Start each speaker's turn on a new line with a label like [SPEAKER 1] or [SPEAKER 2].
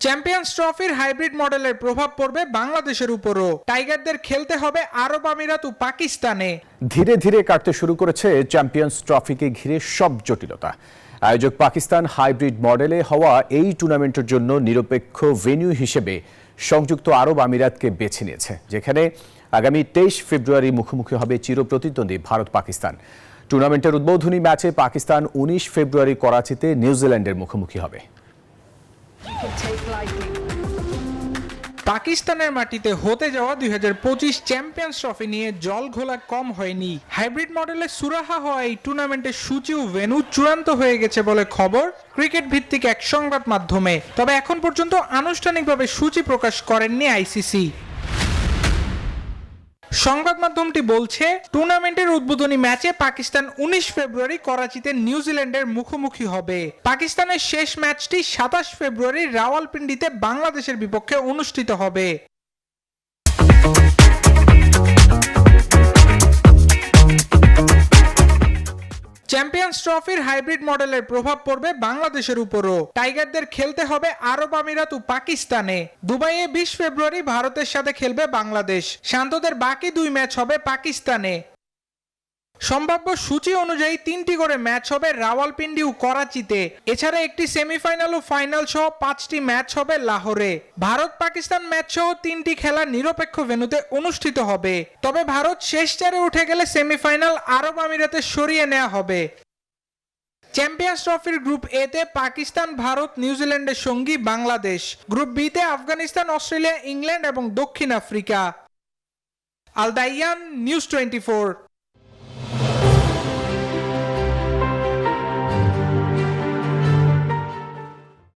[SPEAKER 1] Champions ট্রফির hybrid মডেলের প্রভাব পড়বে বাংলাদেশের উপরও। টাইগারদের খেলতে হবে আরব আমিরাত ও পাকিস্তানে।
[SPEAKER 2] ধীরে ধীরে কাটতে শুরু করেছে চ্যাম্পিয়ন্স ট্রফিকে ঘিরে সব জটিলতা। আয়োজক পাকিস্তান হাইব্রিড মডেলে হওয়া এই টুর্নামেন্টের জন্য নিরপেক্ষ ভেন্যু হিসেবে সংযুক্ত আরব আমিরাতকে বেছে নিয়েছে, যেখানে আগামী 23 ফেব্রুয়ারি মুখোমুখি হবে চিরপ্রতিদ্বন্দ্বী ভারত পাকিস্তান। টুর্নামেন্টের উদ্বোধনী ম্যাচে পাকিস্তান 19 ফেব্রুয়ারি করাচিতে নিউজিল্যান্ডের মুখোমুখি হবে।
[SPEAKER 1] পাকিস্তানের মাটিতে হতে যাওয়া 2025 চ্যাম্পিয়ন্স ট্রফি নিয়ে জল ঘোলা কম হয়নি। হাইব্রিড মডেলে সুরাহা হওয়া এই টুর্নামেন্টের সূচি ও ভেন্যু চূড়ান্ত হয়ে গেছে বলে খবর ক্রিকেট ভিত্তিক এক সংবাদ মাধ্যমে। তবে এখন পর্যন্ত আনুষ্ঠানিকভাবে সূচি প্রকাশ করেননি আইসিসি। সংবাদ মাধ্যমটি বলছে, টুর্নামেন্টের উদ্বোধনী ম্যাচে পাকিস্তান 19 ফেব্রুয়ারি করাচিতে নিউজিল্যান্ডের মুখোমুখি হবে। পাকিস্তানের শেষ ম্যাচটি 27 ফেব্রুয়ারি রাওয়ালপিন্ডিতে বাংলাদেশের বিপক্ষে অনুষ্ঠিত হবে। চ্যাম্পিয়ন্স ট্রফির হাইব্রিড মডেলের প্রভাব পড়বে বাংলাদেশের উপরও। টাইগারদের খেলতে হবে আরব আমিরাত ও পাকিস্তানে। দুবাইয়ে 20 ফেব্রুয়ারি ভারতের সাথে খেলবে বাংলাদেশ। শান্তদের বাকি 2 ম্যাচ হবে পাকিস্তানে। সম্ভাব্য সূচি অনুযায়ী 3টি করে ম্যাচ হবে রাওয়ালপিন্ডি ও করাচিতে। এছাড়া একটি সেমিফাইনাল ও ফাইনাল সহ 5টি ম্যাচ হবে লাহোরে। ভারত পাকিস্তান ম্যাচ সহ 3টি খেলা নিরপেক্ষ ভেন্যুতে অনুষ্ঠিত হবে। তবে ভারত শেষ 4-এ উঠে গেলে সেমিফাইনাল আরব আমিরাতে সরিয়ে নেওয়া হবে। চ্যাম্পিয়ন্স ট্রফির গ্রুপ এ তে পাকিস্তান, ভারত, নিউজিল্যান্ডের সঙ্গী বাংলাদেশ। গ্রুপ বি তে আফগানিস্তান, অস্ট্রেলিয়া, ইংল্যান্ড এবং দক্ষিণ আফ্রিকা। আল দাইয়ান, নিউজ 24।